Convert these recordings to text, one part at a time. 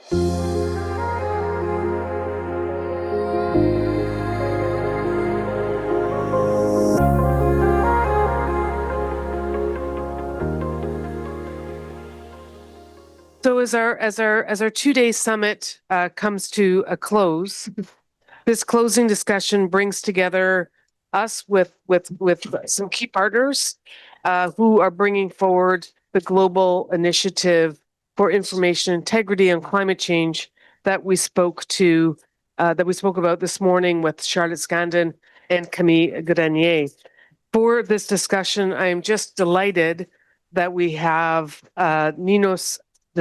So as our 2-day summit comes to a close, this closing discussion brings together us with some key partners who are bringing forward the global initiative for information integrity and climate change that we spoke about this morning with Charlotte Scandon and Camille Grenier. For this discussion, I am just delighted that we have Nina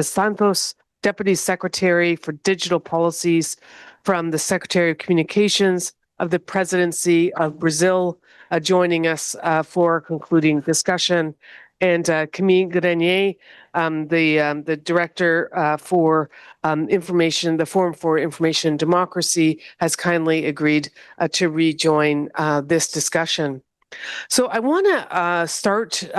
Santos, Deputy Secretary for Digital Policies from the Secretariat of Communications of the Presidency of Brazil, joining us for a concluding discussion, and Camille Grenier, the Director for Information, the Forum for Information and Democracy, has kindly agreed to rejoin this discussion. So I want to start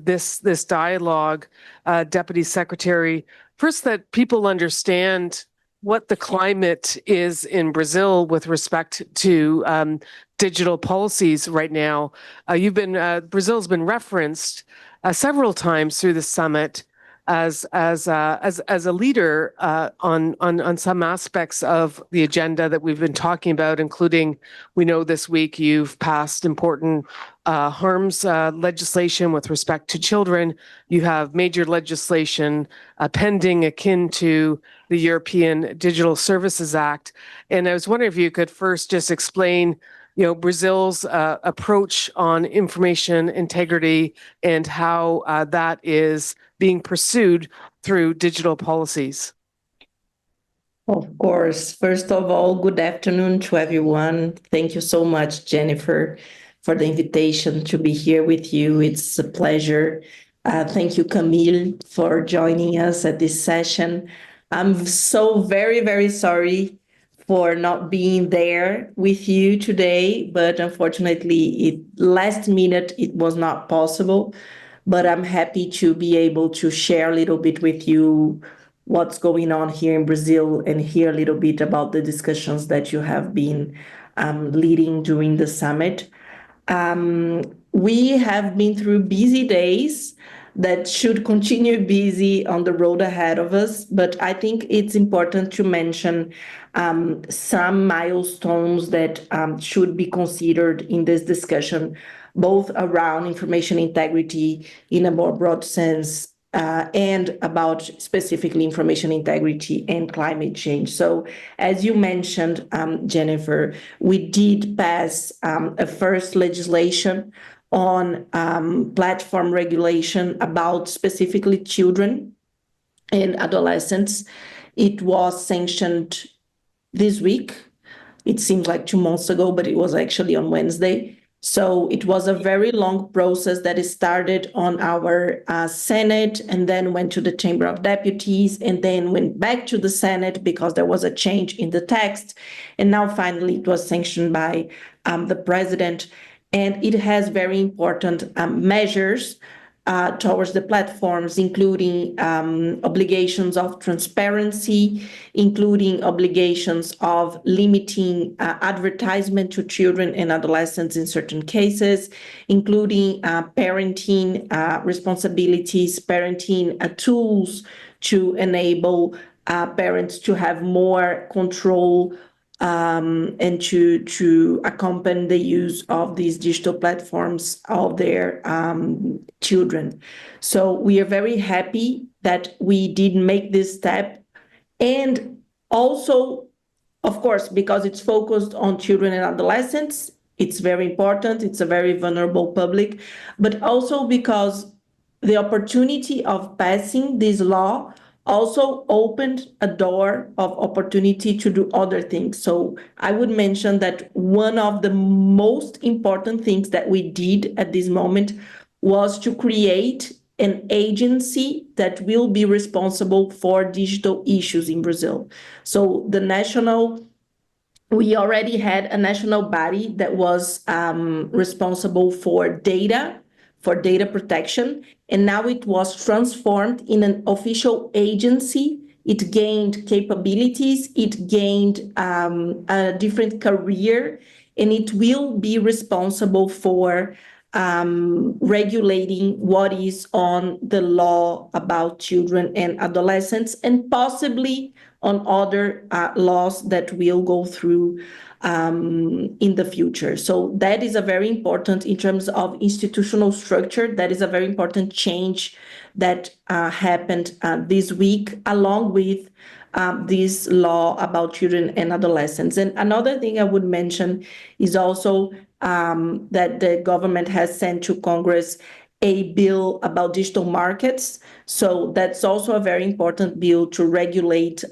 this dialogue, Deputy Secretary, first that people understand what the climate is in Brazil with respect to digital policies right now. Brazil's been referenced several times through the summit as a leader on some aspects of the agenda that we've been talking about, including, we know this week you've passed important harms legislation with respect to children. You have major legislation pending akin to the European Digital Services Act. And I was wondering if you could first just explain Brazil's approach on information integrity and how that is being pursued through digital policies. Of course. First of all, good afternoon to everyone. Thank you so much, Jennifer, for the invitation to be here with you. It's a pleasure. Thank you, Camille, for joining us at this session. I'm so very, very sorry for not being there with you today, but unfortunately, last minute, it was not possible. But I'm happy to be able to share a little bit with you what's going on here in Brazil and hear a little bit about the discussions that you have been leading during the summit. We have been through busy days that should continue busy on the road ahead of us, but I think it's important to mention some milestones that should be considered in this discussion, both around information integrity in a more broad sense and about specifically information integrity and climate change. So as you mentioned, Jennifer, we did pass a first legislation on platform regulation about specifically children and adolescents. It was sanctioned this week. It seems like 2 months ago, but it was actually on Wednesday. So it was a very long process that started on our Senate and then went to the Chamber of Deputies and then went back to the Senate because there was a change in the text. And now finally it was sanctioned by the president. And it has very important measures towards the platforms, including obligations of transparency, including obligations of limiting advertisement to children and adolescents in certain cases, including parenting responsibilities, parenting tools to enable parents to have more control and to accompany the use of these digital platforms of their children. So we are very happy that we did make this step. And also, of course, because it's focused on children and adolescents, it's very important. It's a very vulnerable public, but also because the opportunity of passing this law also opened a door of opportunity to do other things. So I would mention that one of the most important things that we did at this moment was to create an agency that will be responsible for digital issues in Brazil. So we already had a national body that was responsible for data protection, and now it was transformed in an official agency it gained capabilities, it gained a different career, and it will be responsible for regulating what is on the law about children and adolescents, and possibly on other laws that will go through in the future. So that is a very important, in terms of institutional structure, that is a very important change that happened this week, along with this law about children and adolescents. And another thing I would mention is also that the government has sent to Congress a bill about digital markets. So that's also a very important bill to regulate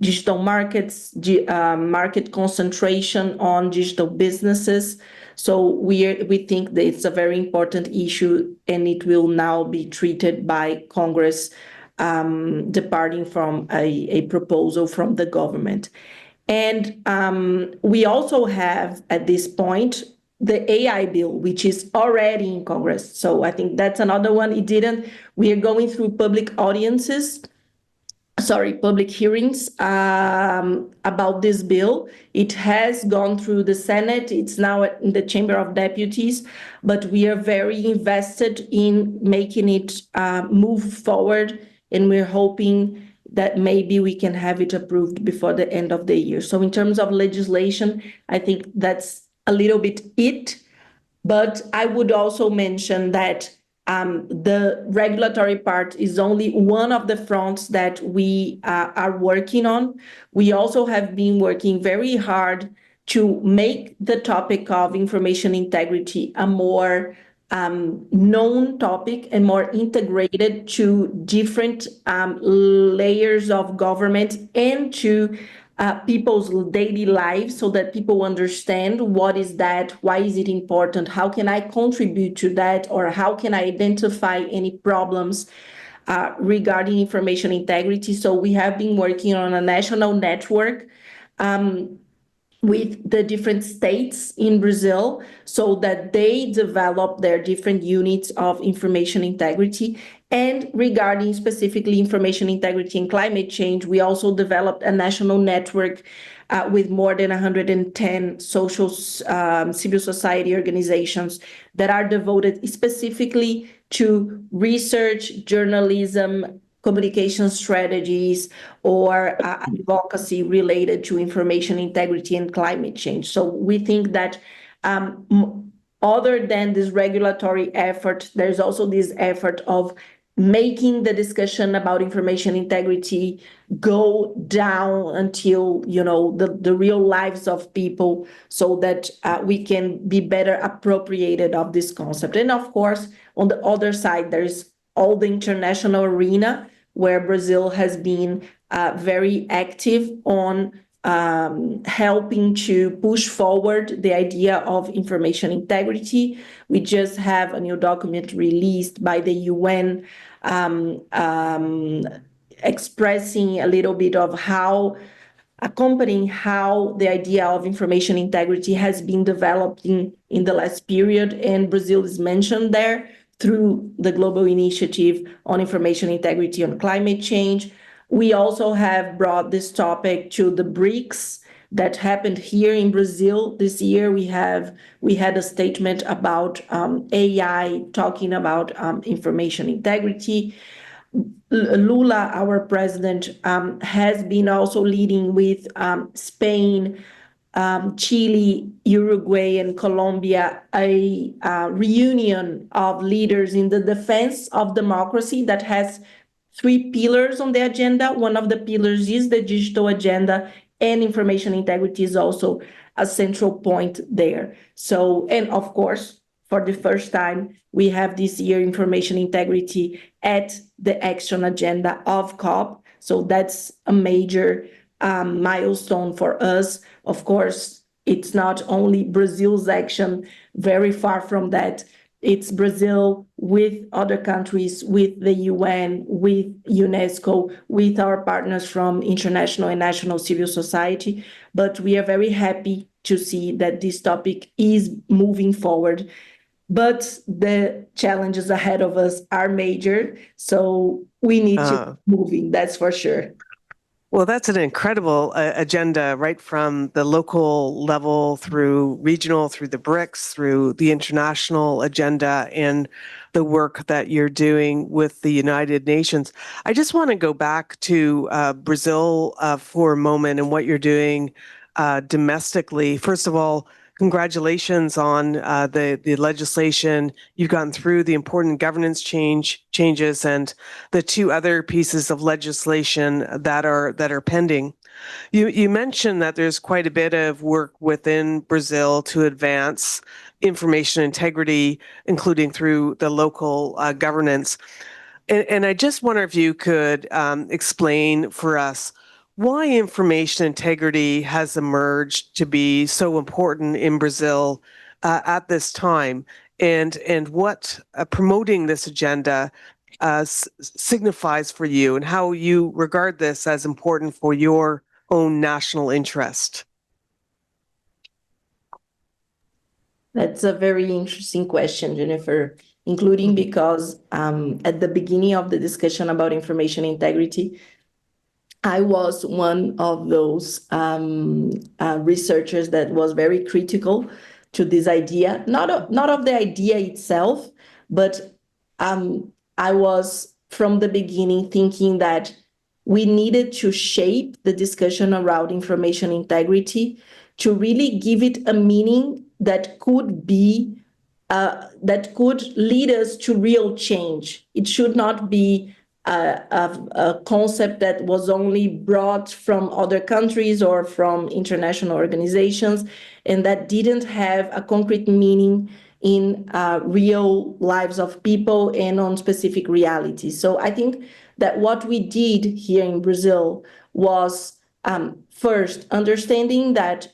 digital markets, market concentration on digital businesses. So we think that it's a very important issue, and it will now be treated by Congress, departing from a proposal from the government. And we also have, at this point, the AI bill, which is already in Congress. So I think that's another one. We are going through public hearings about this bill. It has gone through the Senate. It's now in the Chamber of Deputies, but we are very invested in making it move forward, and we're hoping that maybe we can have it approved before the end of the year. So in terms of legislation, I think that's a little bit it. But I would also mention that the regulatory part is only one of the fronts that we are working on. We also have been working very hard to make the topic of information integrity a more known topic and more integrated to different layers of government and to people's daily lives, so that people understand what is that, why is it important, how can I contribute to that, or how can I identify any problems regarding information integrity. So we have been working on a national network with the different states in Brazil, so that they develop their different units of information integrity. And regarding specifically information integrity and climate change, we also developed a national network with more than 110 civil society organizations that are devoted specifically to research, journalism, communication strategies, or advocacy related to information integrity and climate change. So we think that other than this regulatory effort, there's also this effort of making the discussion about information integrity go down until, the real lives of people, so that we can be better appropriated of this concept. And of course, on the other side, there's all the international arena, where Brazil has been very active on helping to push forward the idea of information integrity. We just have a new document released by the UN expressing a little bit of accompanying how the idea of information integrity has been developing in the last period, and Brazil is mentioned there through the Global Initiative on Information Integrity and Climate Change. We also have brought this topic to the BRICS that happened here in Brazil this year. We had a statement about AI, talking about information integrity. Lula, our president, has been also leading with Spain, Chile, Uruguay, and Colombia, a reunion of leaders in the defense of democracy that has 3 pillars on the agenda. One of the pillars is the digital agenda, and information integrity is also a central point there. So, and of course, for the first time, we have this year information integrity at the action agenda of COP. So that's a major milestone for us. Of course, it's not only Brazil's action, very far from that. It's Brazil with other countries, with the UN, with UNESCO, with our partners from international and national civil society. But we are very happy to see that this topic is moving forward. But the challenges ahead of us are major, so we need to keep moving, that's for sure. Well, that's an incredible agenda, right from the local level through regional, through the BRICS, through the international agenda, and the work that you're doing with the United Nations. I just want to go back to Brazil for a moment and what you're doing domestically. First of all, congratulations on the legislation you've gotten through, the important governance changes, and the two other pieces of legislation that are pending. You mentioned that there's quite a bit of work within Brazil to advance information integrity, including through the local governance. And I just wonder if you could explain for us why information integrity has emerged to be so important in Brazil at this time, and what promoting this agenda signifies for you, and how you regard this as important for your own national interest. That's a very interesting question, Jennifer, including because at the beginning of the discussion about information integrity, I was one of those researchers that was very critical to this idea, not of the idea itself, but I was from the beginning thinking that we needed to shape the discussion around information integrity to really give it a meaning that could be that could lead us to real change. It should not be a concept that was only brought from other countries or from international organizations, and that didn't have a concrete meaning in real lives of people and on specific realities. So I think that what we did here in Brazil was first understanding that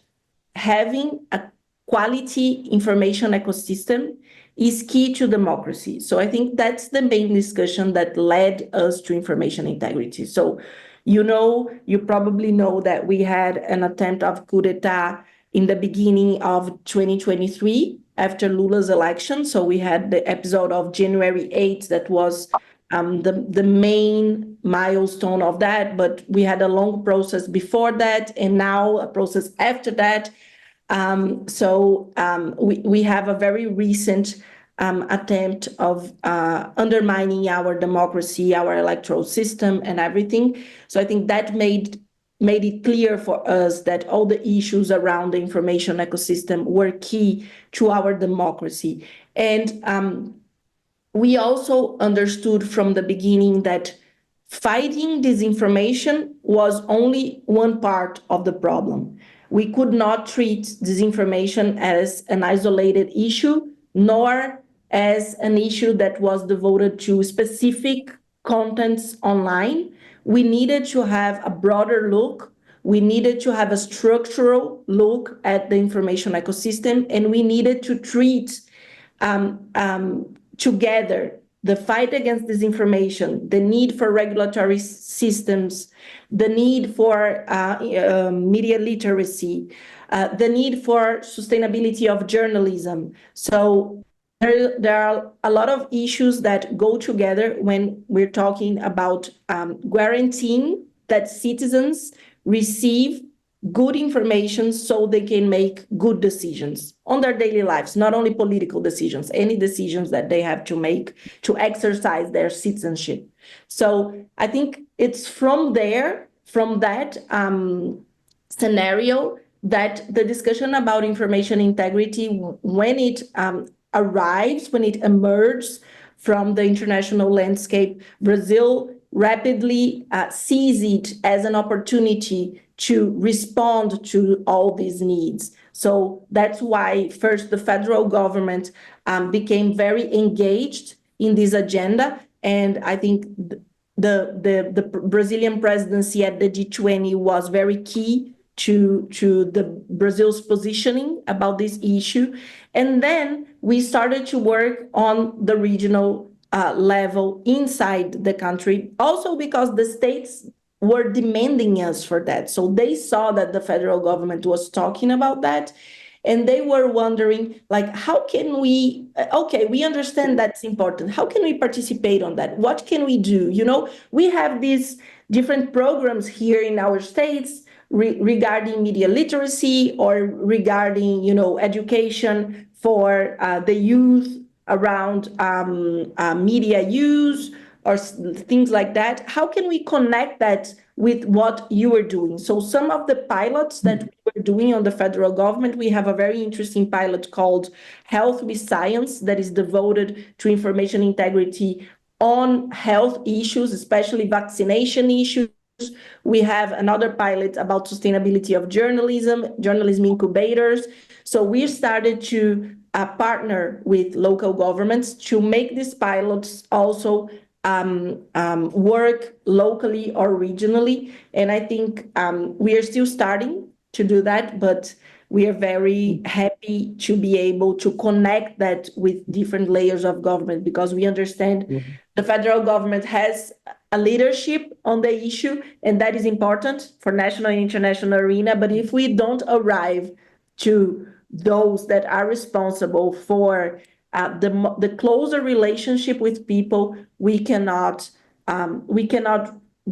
having a quality information ecosystem is key to democracy. So I think that's the main discussion that led us to information integrity. So, you probably know that we had an attempt of coup d'etat in the beginning of 2023 after Lula's election. So we had the episode of January 8th that was the main milestone of that, but we had a long process before that and now a process after that. We have a very recent attempt of undermining our democracy, our electoral system, and everything. So I think that made it clear for us that all the issues around the information ecosystem were key to our democracy. And we also understood from the beginning that fighting disinformation was only one part of the problem. We could not treat disinformation as an isolated issue, nor as an issue that was devoted to specific contents online. We needed to have a broader look. We needed to have a structural look at the information ecosystem, and we needed to treat together the fight against disinformation, the need for regulatory systems, the need for media literacy, the need for sustainability of journalism. So there are a lot of issues that go together when we're talking about guaranteeing that citizens receive good information so they can make good decisions on their daily lives, not only political decisions, any decisions that they have to make to exercise their citizenship. So I think it's from that scenario, that the discussion about information integrity, when it arrives, when it emerges from the international landscape, Brazil rapidly sees it as an opportunity to respond to all these needs. So that's why first the federal government became very engaged in this agenda. And I think the Brazilian presidency at the G20 was very key to the Brazil's positioning about this issue. And then we started to work on the regional level inside the country, also because the states were demanding us for that. So they saw that the federal government was talking about that. And they were wondering, like, how can we, okay, we understand that's important. How can we participate on that? What can we do? You know, we have these different programs here in our states regarding media literacy or regarding, you know, education for the youth around media use or things like that. How can we connect that with what you are doing? So some of the pilots that we were doing on the federal government, we have a very interesting pilot called Health with Science that is devoted to information integrity on health issues, especially vaccination issues. We have another pilot about sustainability of journalism incubators. So we started to partner with local governments to make these pilots also work locally or regionally. And I think we are still starting to do that, but we are very happy to be able to connect that with different layers of government, because we understand the federal government has a leadership on the issue, and that is important for national and international arena. But if we don't arrive to those that are responsible for the closer relationship with people, we cannot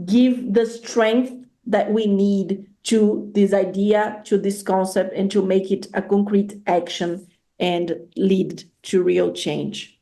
give the strength that we need to this idea, to this concept, and to make it a concrete action and lead to real change.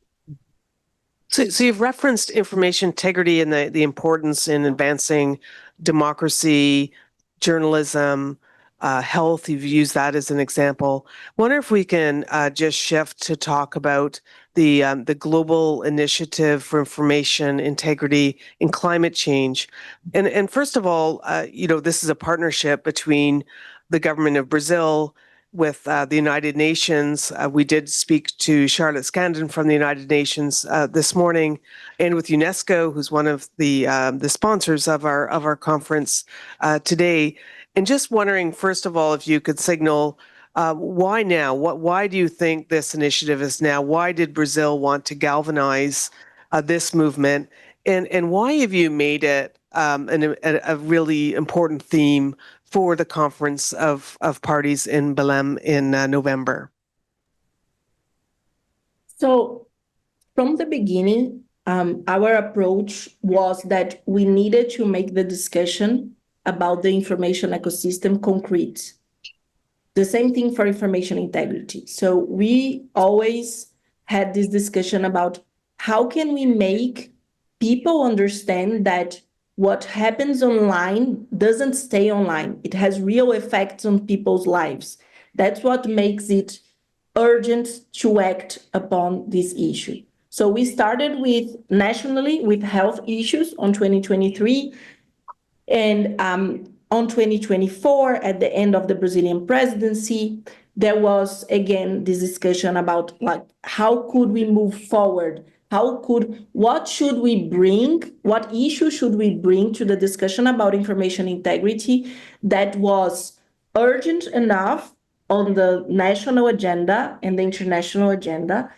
So you've referenced information integrity and the importance in advancing democracy, journalism, health. You've used that as an example. I wonder if we can just shift to talk about the global initiative for information integrity in climate change. And first of all, you know, this is a partnership between the government of Brazil with the United Nations. We did speak to Charlotte Scandon from the United Nations this morning, and with UNESCO, who's one of the sponsors of our conference today. And just wondering, first of all, if you could signal why now? Why do you think this initiative is now? Why did Brazil want to galvanize this movement? And why have you made it a really important theme for the conference of parties in Belém in November? So from the beginning, our approach was that we needed to make the discussion about the information ecosystem concrete. The same thing for information integrity. So we always had this discussion about how can we make people understand that what happens online doesn't stay online. It has real effects on people's lives. That's what makes it urgent to act upon this issue. So we started with nationally with health issues on 2023, and on 2024, at the end of the Brazilian presidency, there was again this discussion about like how could we move forward? What should we bring? What issue should we bring to the discussion about information integrity that was urgent enough on the national agenda and the international agenda,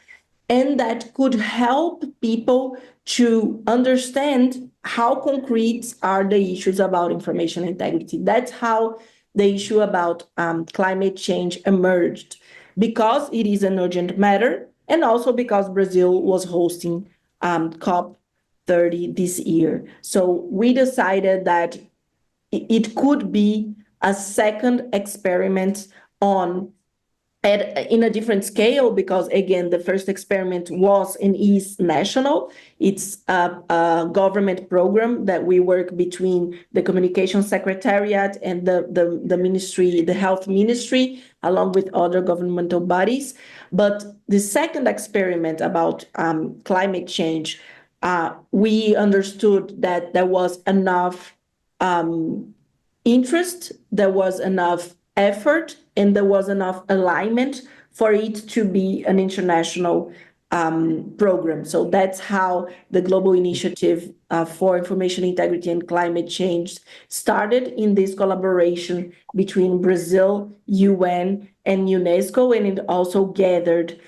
and that could help people to understand how concrete are the issues about information integrity. That's how the issue about climate change emerged, because it is an urgent matter, and also because Brazil was hosting COP30 this year. So we decided that it could be a second experiment in a different scale, because again, the first experiment was and is national. It's a government program that we work between the Communication Secretariat and the ministry, the Health Ministry, along with other governmental bodies. But the second experiment about climate change, we understood that there was enough interest, there was enough effort, and there was enough alignment for it to be an international program. So that's how the Global Initiative for Information Integrity and Climate Change started, in this collaboration between Brazil, UN, and UNESCO, and it also gathered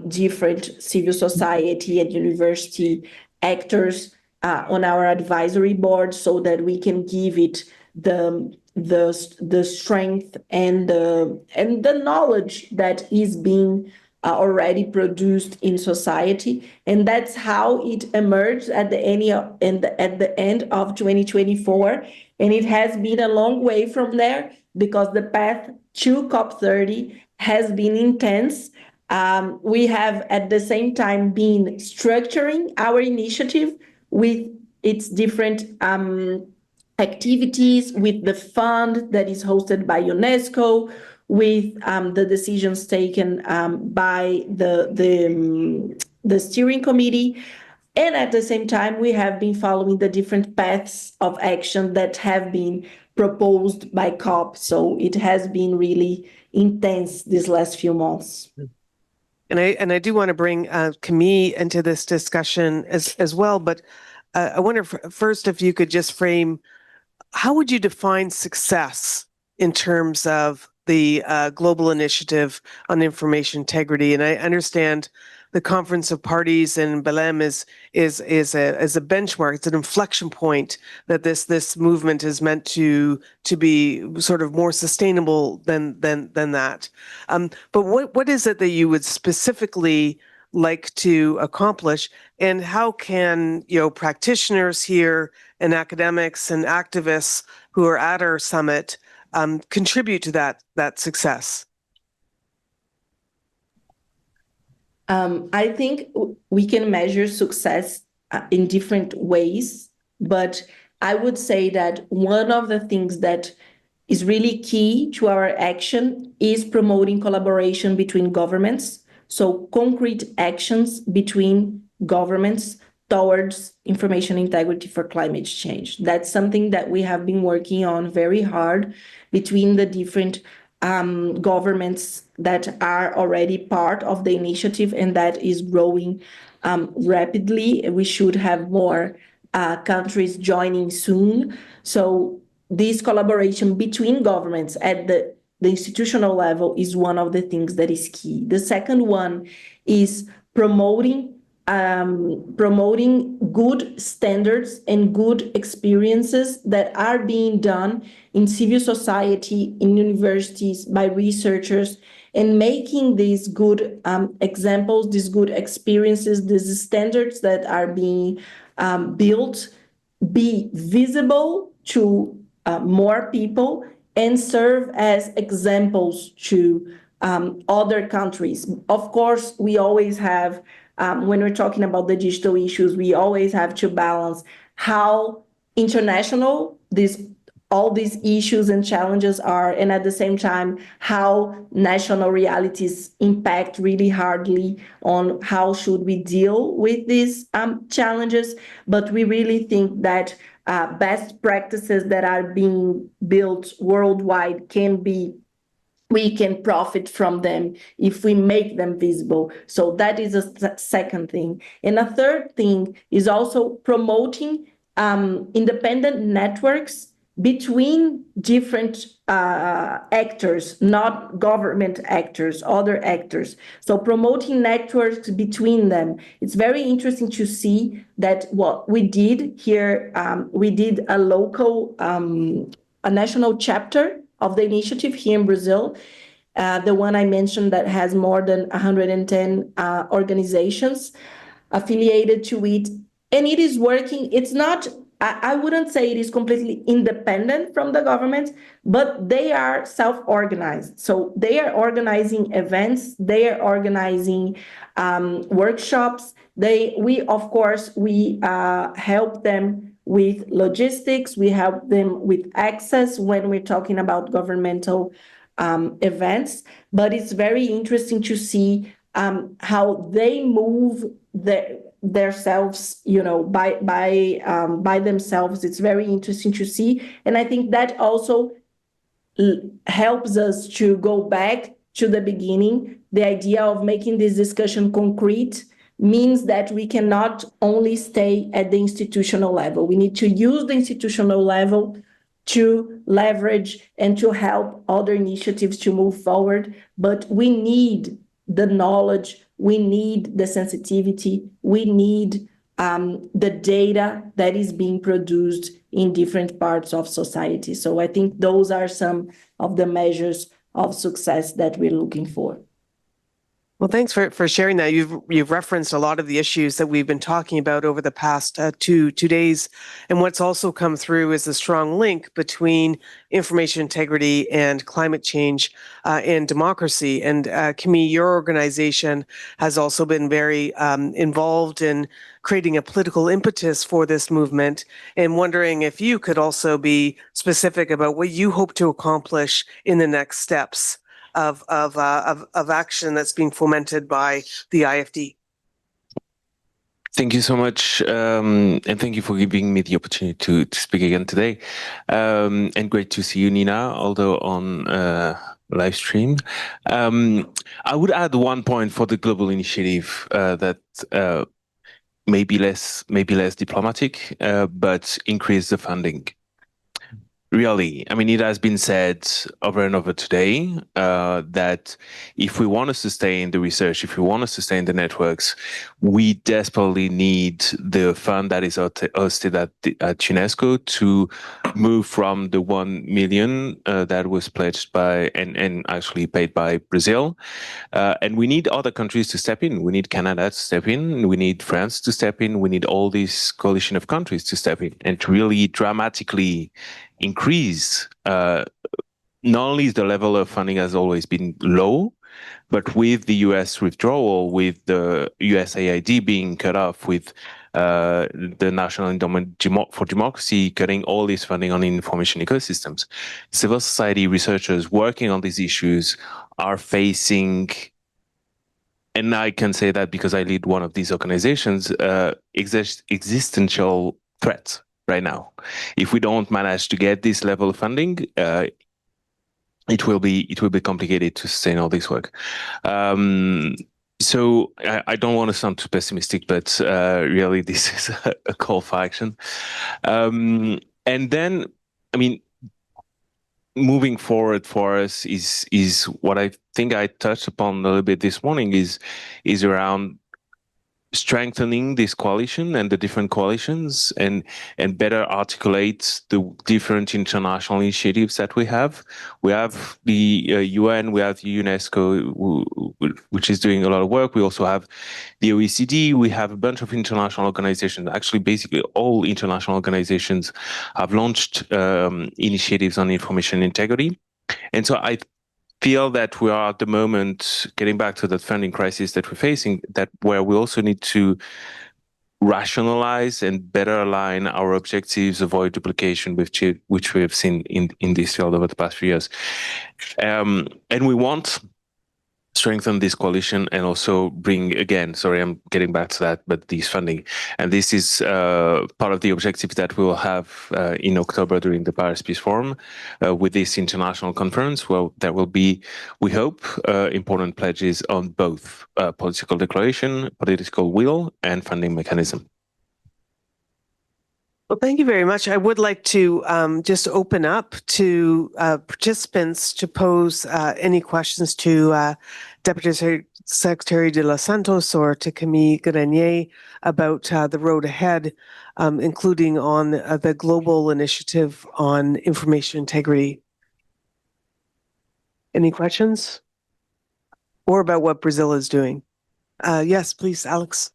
different civil society and university actors on our advisory board, so that we can give it the the strength and the knowledge that is being already produced in society, and that's how it emerged at the end of 2024, and it has been a long way from there because the path to COP30 has been intense. We have at the same time been structuring our initiative with its different activities, with the fund that is hosted by UNESCO, with the decisions taken by the steering committee. And at the same time, we have been following the different paths of action that have been proposed by COP. So it has been really intense these last few months. And I do want to bring Camille into this discussion as well, but I wonder first if you could just frame, how would you define success in terms of the global initiative on information integrity? And I understand the Conference of Parties in Belém is a benchmark. It's an inflection point that this movement is meant to be sort of more sustainable than that. But what is it that you would specifically like to accomplish, and how can practitioners here and academics and activists who are at our summit contribute to that success? I think we can measure success in different ways, but I would say that one of the things that is really key to our action is promoting collaboration between governments. So concrete actions between governments towards information integrity for climate change. That's something that we have been working on very hard between the different governments that are already part of the initiative, and that is growing rapidly. We should have more countries joining soon. So this collaboration between governments at the institutional level is one of the things that is key. The second one is promoting good standards and good experiences that are being done in civil society, in universities, by researchers, and making these good examples, these good experiences, these standards that are being built be visible to more people and serve as examples to other countries. Of course, we always have, when we're talking about the digital issues, we always have to balance how international all these issues and challenges are, and at the same time, how national realities impact really hardly on how should we deal with these challenges. But we really think that best practices that are being built worldwide we can profit from them if we make them visible. So that is a second thing. And a third thing is also promoting independent networks between different actors, not government actors, other actors. So promoting networks between them. It's very interesting to see that what we did here, we did a local, a national chapter of the initiative here in Brazil, the one I mentioned that has more than 110 organizations affiliated to it. And it is working. It's not, I wouldn't say it is completely independent from the government, but they are self-organized. So they are organizing events, they are organizing workshops. We help them with logistics, we help them with access when we're talking about governmental events. But it's very interesting to see how they move themselves, by themselves. It's very interesting to see, and I think that also helps us to go back to the beginning. The idea of making this discussion concrete means that we cannot only stay at the institutional level. We need to use the institutional level to leverage and to help other initiatives to move forward. But we need the knowledge, we need the sensitivity, we need the data that is being produced in different parts of society. So I think those are some of the measures of success that we're looking for. Well, thanks for sharing that. You've referenced a lot of the issues that we've been talking about over the past two days, and what's also come through is a strong link between information integrity and climate change and democracy. And Camille, your organization has also been very involved in creating a political impetus for this movement, and wondering if you could also be specific about what you hope to accomplish in the next steps of action that's being fomented by the IFD. Thank you so much, and thank you for giving me the opportunity to speak again today. And great to see you, Nina, although on live stream. I would add one point for the global initiative that may be less diplomatic, but increase the funding. Really, I mean, it has been said over and over today that if we want to sustain the research, if we want to sustain the networks, we desperately need the fund that is hosted at UNESCO to move from the 1 million that was pledged by and actually paid by Brazil. And we need other countries to step in. We need Canada to step in. We need France to step in. We need all this coalition of countries to step in and to really dramatically increase. Not only is the level of funding has always been low, but with the US withdrawal, with the USAID being cut off, with the National Endowment for Democracy cutting all this funding on information ecosystems, civil society researchers working on these issues are facing, and I can say that because I lead one of these organizations, existential threats right now. If we don't manage to get this level of funding, it will be complicated to sustain all this work. So I don't want to sound too pessimistic, but really this is a call for action. And then, I mean, moving forward for us is what I think I touched upon a little bit this morning is around strengthening this coalition and the different coalitions and better articulate the different international initiatives that we have. We have the UN, we have UNESCO, which is doing a lot of work. We also have the OECD. We have a bunch of international organizations. Actually, basically all international organizations have launched initiatives on information integrity. And so I feel that we are at the moment getting back to that funding crisis that we're facing, that where we also need to rationalize and better align our objectives, avoid duplication, which we have seen in this field over the past few years. And we want strengthen this coalition and also bring, again, sorry, I'm getting back to that, but this funding. And this is part of the objectives that we will have in October during the Paris Peace Forum with this international conference. Well, there will be, we hope, important pledges on both political declaration, political will, and funding mechanism. Well, thank you very much. I would like to just open up to participants to pose any questions to Deputy Secretary de Los Santos or to Camille Grenier about the road ahead, including on the global initiative on information integrity. Any questions? Or about what Brazil is doing? Yes, please, Alex.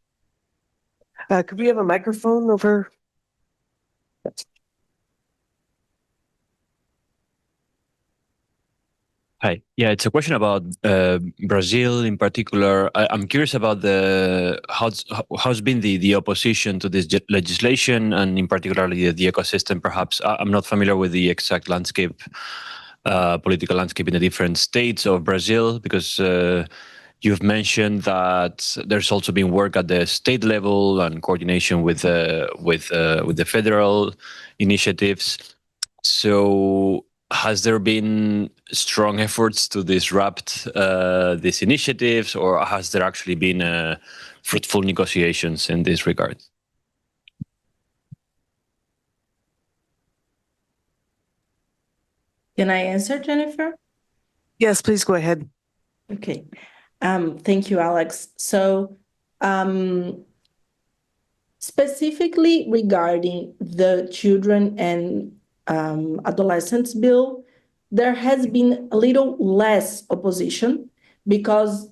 Could we have a microphone over? Hi. Yeah, it's a question about Brazil in particular. I'm curious about how's been the opposition to this legislation, and in particular the ecosystem. Perhaps I'm not familiar with the exact landscape, political landscape in the different states of Brazil, because you've mentioned that there's also been work at the state level and coordination with the federal initiatives. So, has there been strong efforts to disrupt these initiatives, or has there actually been fruitful negotiations in this regard? Can I answer, Jennifer? Yes, please go ahead. Okay. Thank you, Alex. So Specifically regarding the children and adolescents bill, there has been a little less opposition because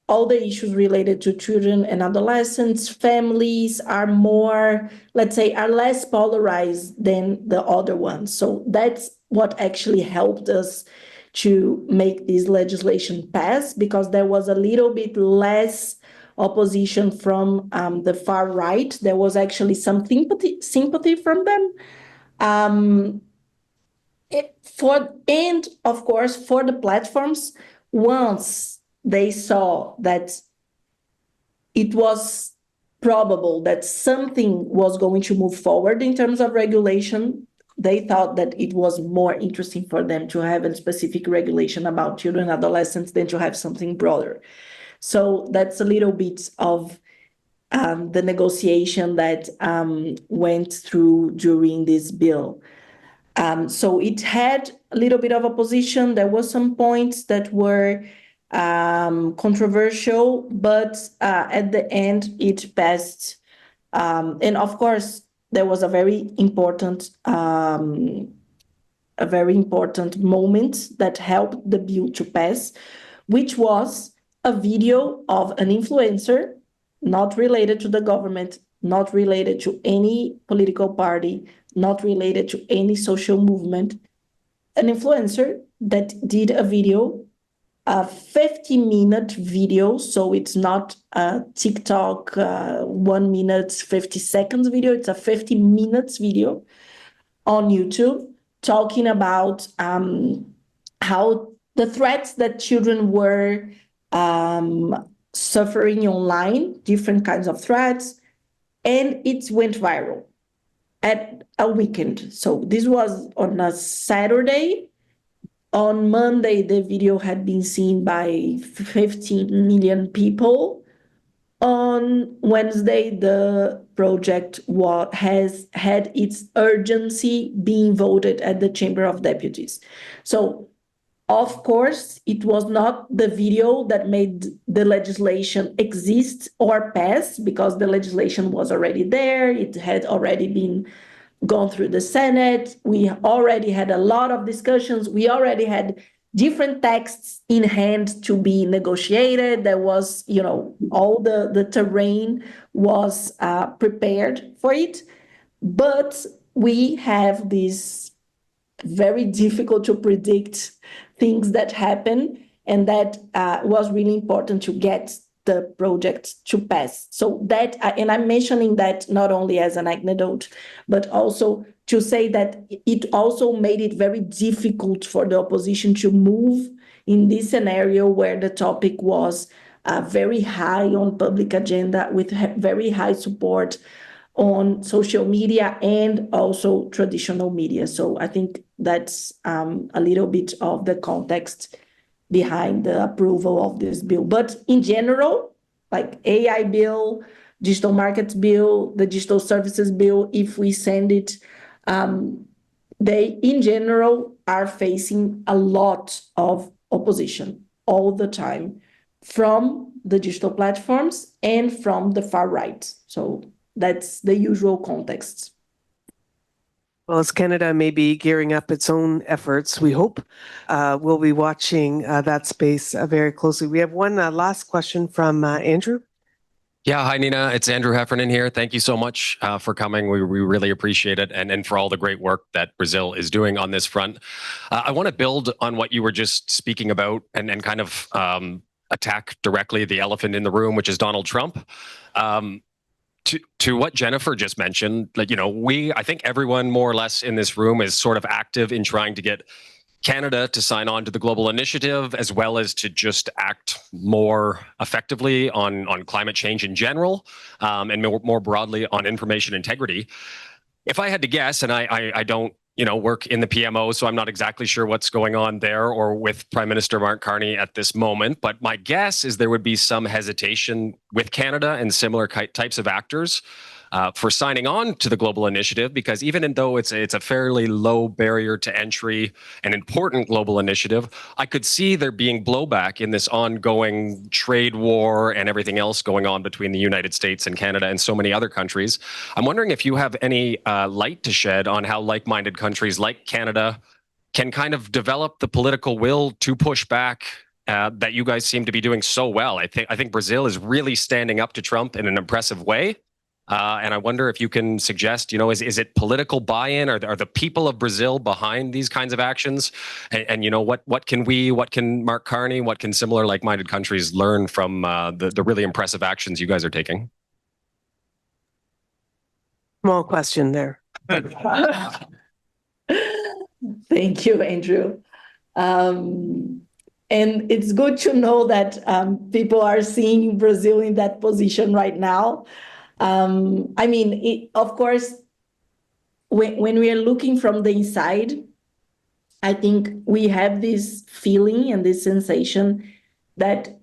all the issues related to children and adolescents, families are more, let's say, are less polarized than the other ones. So that's what actually helped us to make this legislation pass, because there was a little bit less opposition from the far right. There was actually some sympathy from them. And of course, for the platforms, once they saw that it was probable that something was going to move forward in terms of regulation, they thought that it was more interesting for them to have a specific regulation about children and adolescents than to have something broader. So that's a little bit of the negotiation that went through during this bill. So it had a little bit of opposition. There were some points that were controversial, but at the end it passed. And of course, there was a very important moment that helped the bill to pass, which was a video of an influencer, not related to the government, not related to any political party, not related to any social movement, an influencer that did a video, a 50-minute video. So it's not a TikTok 1 minute, 50 seconds video. It's a 50 minutes video on YouTube talking about how the threats that children were suffering online, different kinds of threats, and it went viral at a weekend. So this was on a Saturday. On Monday, the video had been seen by 15 million people. On Wednesday, the project has had its urgency being voted at the Chamber of Deputies. So, of course, it was not the video that made the legislation exist or pass, because the legislation was already there. It had already been gone through the Senate. We already had a lot of discussions. We already had different texts in hand to be negotiated. There was, all the terrain was prepared for it. But we have these very difficult to predict things that happen, and that was really important to get the project to pass. So that, and I'm mentioning that not only as an anecdote, but also to say that it also made it very difficult for the opposition to move in this scenario where the topic was very high on public agenda, with very high support on social media and also traditional media. So I think that's a little bit of the context behind the approval of this bill. But in general, like AI bill, digital markets bill, the digital services bill, if we send it, they in general are facing a lot of opposition all the time from the digital platforms and from the far right. So that's the usual context. Well, as Canada may be gearing up its own efforts, we hope we'll be watching that space very closely. We have one last question from Andrew. Yeah, hi, Nina. It's Andrew Heffernan here. Thank you so much for coming. We really appreciate it, and for all the great work that Brazil is doing on this front. I want to build on what you were just speaking about and kind of attack directly the elephant in the room, which is Donald Trump. To what Jennifer just mentioned, I think everyone more or less in this room is sort of active in trying to get Canada to sign on to the global initiative, as well as to just act more effectively on climate change in general, and more broadly on information integrity. If I had to guess, and I don't work in the PMO, so I'm not exactly sure what's going on there or with Prime Minister Mark Carney at this moment, but my guess is there would be some hesitation with Canada and similar types of actors for signing on to the global initiative, because even though it's a fairly low barrier to entry, an important global initiative, I could see there being blowback in this ongoing trade war and everything else going on between the United States and Canada and so many other countries. I'm wondering if you have any light to shed on how like-minded countries like Canada can kind of develop the political will to push back that you guys seem to be doing so well. I think Brazil is really standing up to Trump in an impressive way. And I wonder if you can suggest, is it political buy-in? Are the people of Brazil behind these kinds of actions? And what can Mark Carney, what can similar like-minded countries learn from the really impressive actions you guys are taking? Small question there. Thank you, Andrew. And it's good to know that people are seeing Brazil in that position right now. Of course, when we are looking from the inside, I think we have this feeling and this sensation that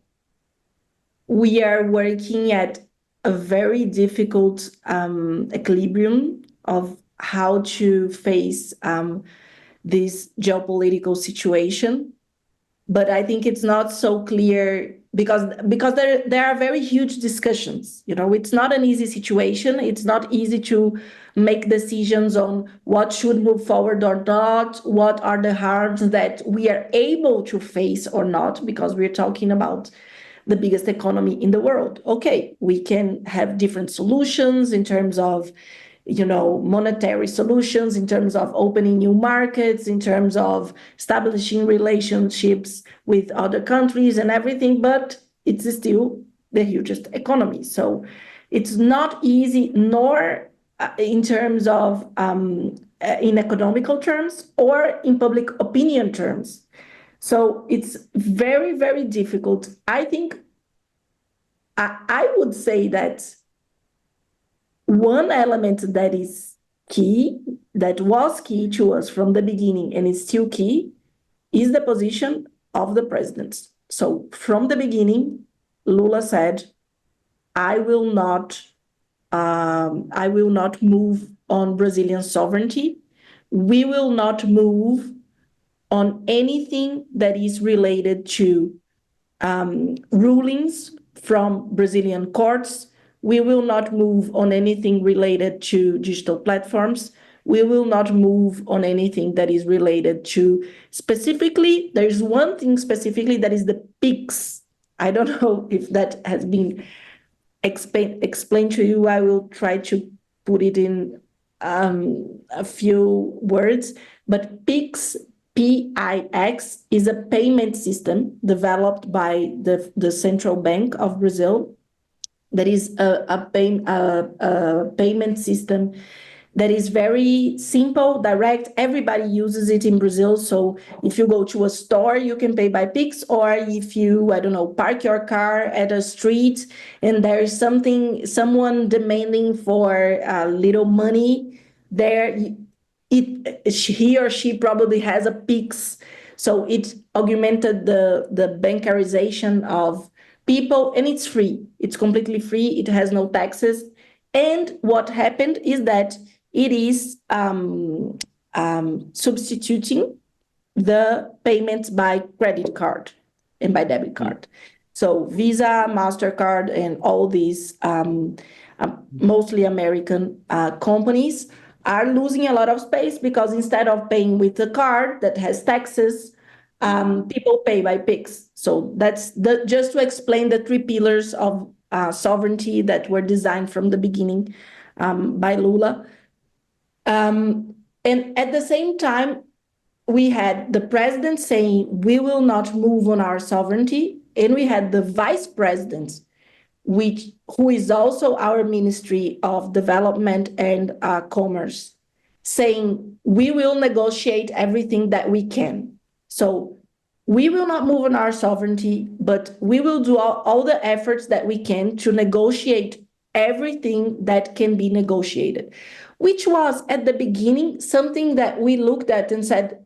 we are working at a very difficult equilibrium of how to face this geopolitical situation. But I think it's not so clear because there are very huge discussions. It's not an easy situation. It's not easy to make decisions on what should move forward or not, what are the harms that we are able to face or not, because we're talking about the biggest economy in the world. Okay, we can have different solutions in terms of monetary solutions, in terms of opening new markets, in terms of establishing relationships with other countries and everything, but it's still the hugest economy. So it's not easy, nor in terms of in economical terms or in public opinion terms. So it's very, very difficult. I think I would say that one element that is key, that was key to us from the beginning and is still key, is the position of the president. So from the beginning, Lula said, I will not move on Brazilian sovereignty. We will not move on anything that is related to rulings from Brazilian courts. We will not move on anything related to digital platforms. We will not move on anything that is related to specifically, there's one thing specifically that is the PIX. I don't know if that has been explained to you. I will try to put it in a few words, but PIX, PIX, is a payment system developed by the Central Bank of Brazil. That is a payment system that is very simple, direct. Everybody uses it in Brazil. So if you go to a store, you can pay by Pix, or if you, park your car at a street and there is someone demanding for little money there, he or she probably has a Pix. So it augmented the bancarization of people, and it's free. It's completely free. It has no taxes. And what happened is that it is substituting the payments by credit card and by debit card. So Visa, MasterCard, and all these mostly American companies are losing a lot of space because instead of paying with a card that has taxes, people pay by Pix. So that's just to explain the three pillars of sovereignty that were designed from the beginning by Lula. And at the same time, we had the president saying, we will not move on our sovereignty. And we had the vice president, who is also our Ministry of Development and Commerce, saying, we will negotiate everything that we can. So we will not move on our sovereignty, but we will do all the efforts that we can to negotiate everything that can be negotiated, which was at the beginning something that we looked at and said,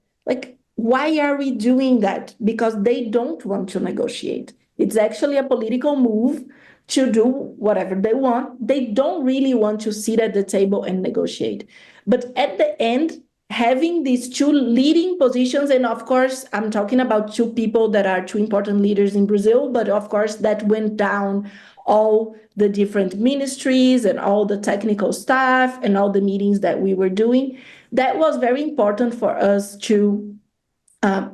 why are we doing that? Because they don't want to negotiate. It's actually a political move to do whatever they want. They don't really want to sit at the table and negotiate. But at the end, having these two leading positions, and of course, I'm talking about two people that are two important leaders in Brazil, but of course, that went down all the different ministries and all the technical staff and all the meetings that we were doing. That was very important for us to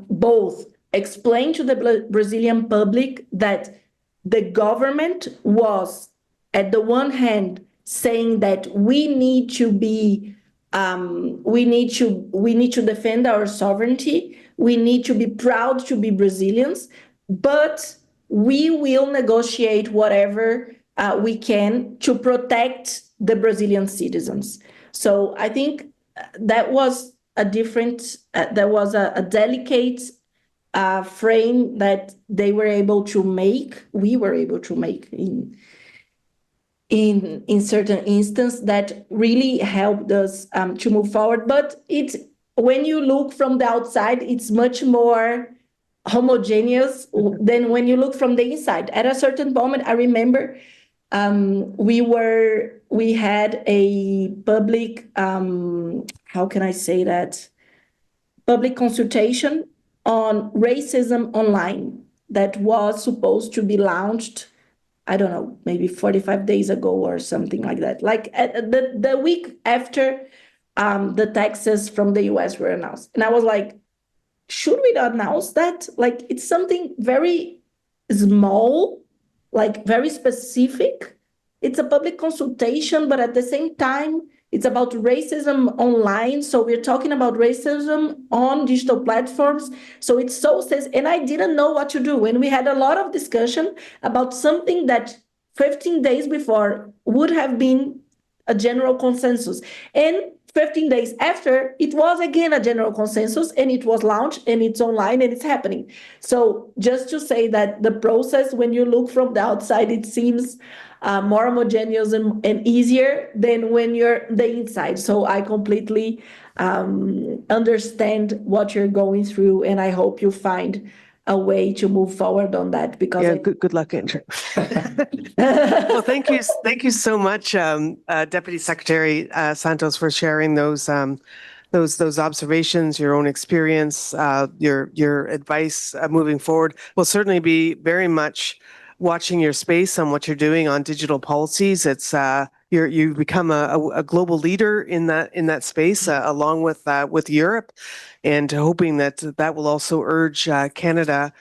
both explain to the Brazilian public that the government was, at the one hand, saying that we need to be, we need to defend our sovereignty. We need to be proud to be Brazilians, but we will negotiate whatever we can to protect the Brazilian citizens. So I think that was a different, there was a delicate frame that they were able to make, we were able to make in certain instance that really helped us to move forward. But when you look from the outside, it's much more homogeneous than when you look from the inside. At a certain moment, I remember we had a public, how can I say that? Public consultation on racism online that was supposed to be launched, I don't know, maybe 45 days ago or something like that. Like the week after the taxes from the US were announced. And I was like, should we not announce that? Like, it's something very small, like very specific. It's a public consultation, but at the same time, it's about racism online. So we're talking about racism on digital platforms. So it's so sensitive. And I didn't know what to do. And we had a lot of discussion about something that 15 days before would have been a general consensus. And 15 days after, it was again a general consensus, and it was launched, and it's online, and it's happening. So just to say that the process, when you look from the outside, it seems more homogeneous and easier than when you're the inside. So I completely understand what you're going through, and I hope you find a way to move forward on that, because Yeah, good luck, Andrew. Well, thank you so much, Deputy Secretary Santos, for sharing those observations, your own experience, your advice moving forward. We'll certainly be very much watching your space on what you're doing on digital policies. It's you've become a global leader in that space, along with Europe, and hoping that will also urge Canada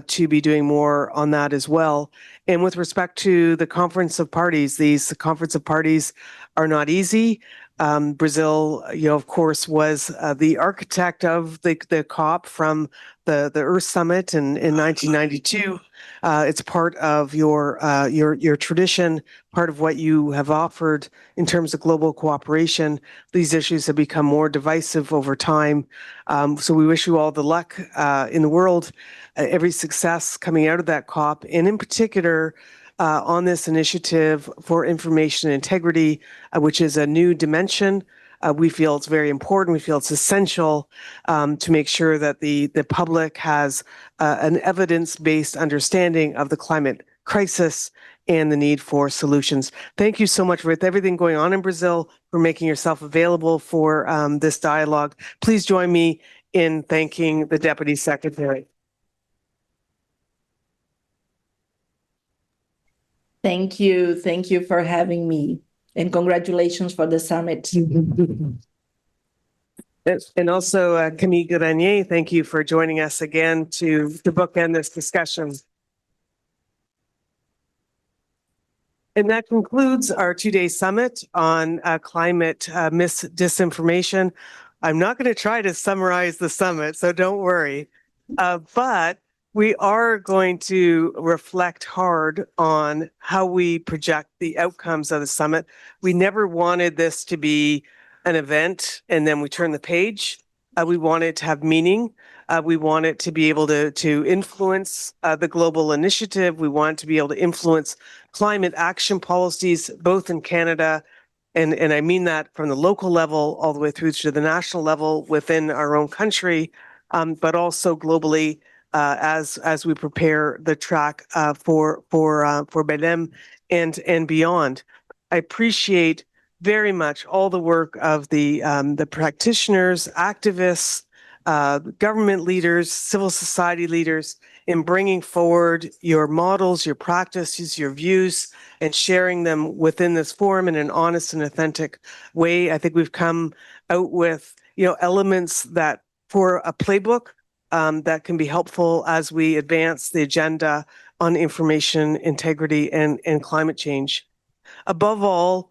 to be doing more on that as well. And with respect to the Conference of Parties, these Conference of Parties are not easy. Brazil, of course, was the architect of the COP from the Earth Summit in 1992. It's part of your tradition, part of what you have offered in terms of global cooperation. These issues have become more divisive over time. So we wish you all the luck in the world, every success coming out of that COP, and in particular, on this initiative for information integrity, which is a new dimension. We feel it's very important. We feel it's essential to make sure that the public has an evidence-based understanding of the climate crisis and the need for solutions. Thank you so much with everything going on in Brazil, for making yourself available for this dialogue. Please join me in thanking the Deputy Secretary. Thank you. Thank you for having me. And congratulations for the summit. And also, Camille Grenier, thank you for joining us again to bookend this discussion. And that concludes our two-day summit on climate disinformation. I'm not going to try to summarize the summit, so don't worry. But we are going to reflect hard on how we project the outcomes of the summit. We never wanted this to be an event and then we turn the page. We want it to have meaning. We want it to be able to influence the global initiative. We want it to be able to influence climate action policies, both in Canada, and I mean that from the local level all the way through to the national level within our own country, but also globally as we prepare the track for Belém and beyond. I appreciate very much all the work of the practitioners, activists, government leaders, civil society leaders in bringing forward your models, your practices, your views, and sharing them within this forum in an honest and authentic way. I think we've come out with, elements that for a playbook that can be helpful as we advance the agenda on information integrity and climate change. Above all,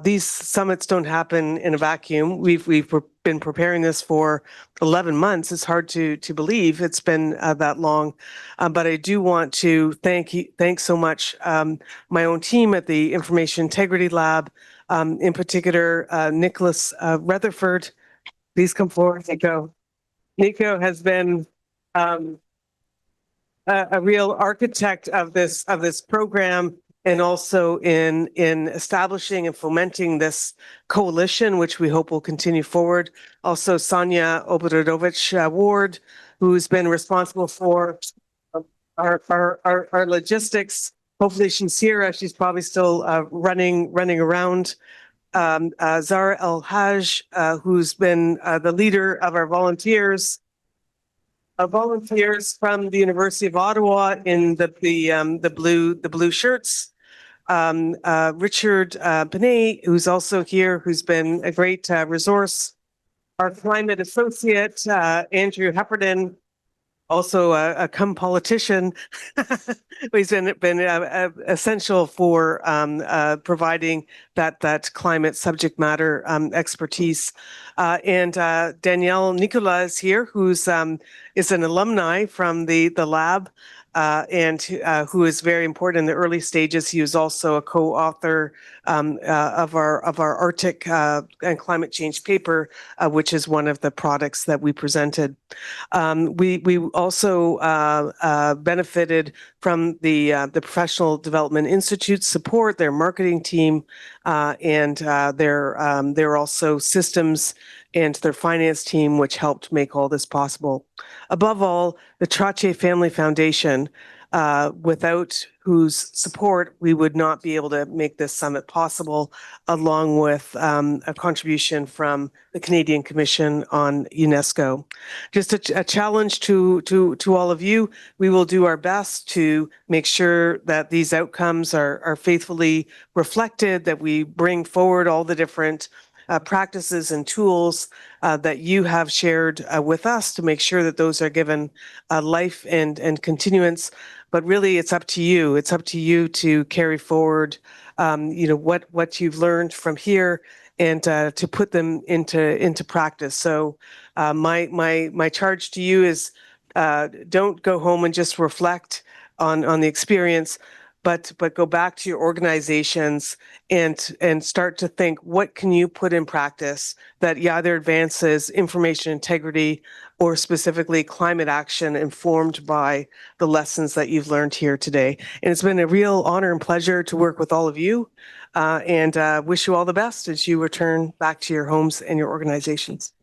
these summits don't happen in a vacuum. We've been preparing this for 11 months. It's hard to believe it's been that long, but I do want to thank so much my own team at the Information Integrity Lab, in particular Nicholas Rutherford. Please come forward, Nico. Nico has been a real architect of this program, and also in establishing and fomenting this coalition, which we hope will continue forward. Also, Sonia Obradovich Ward, who's been responsible for our logistics. Hopefully, she's here. She's probably still running around. Zara El Haj, who's been the leader of our volunteers. Volunteers from the University of Ottawa in the blue shirts. Richard Benet, who's also here, who's been a great resource. Our climate associate, Andrew Hepperton, also a politician. He's been essential for providing that climate subject matter expertise. And Danielle Nicola is here, who's is an alumni from the lab. And who is very important in the early stages. He was also a co-author of our Arctic and climate change paper, which is one of the products that we presented. We also benefited from the Professional Development Institute support, their marketing team, and their also systems and their finance team, which helped make all this possible. Above all, the Trottier Family Foundation, without whose support we would not be able to make this summit possible, along with a contribution from the Canadian Commission on UNESCO. Just a challenge to all of you. We will do our best to make sure that these outcomes are faithfully reflected, that we bring forward all the different practices and tools that you have shared with us to make sure that those are given life and continuance. But really, it's up to you. It's up to you to carry forward, what you've learned from here, and to put them into practice. So, my charge to you is, don't go home and just reflect on the experience, but go back to your organizations and start to think, what can you put in practice that either advances information integrity or specifically climate action informed by the lessons that you've learned here today. And it's been a real honor and pleasure to work with all of you, and wish you all the best as you return back to your homes and your organizations.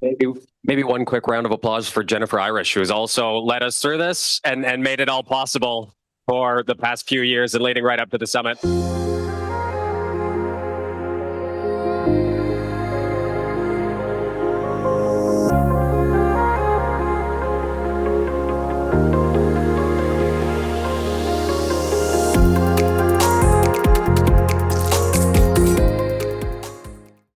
Maybe one quick round of applause for Jennifer Irish, who has also led us through this and made it all possible for the past few years and leading right up to the summit.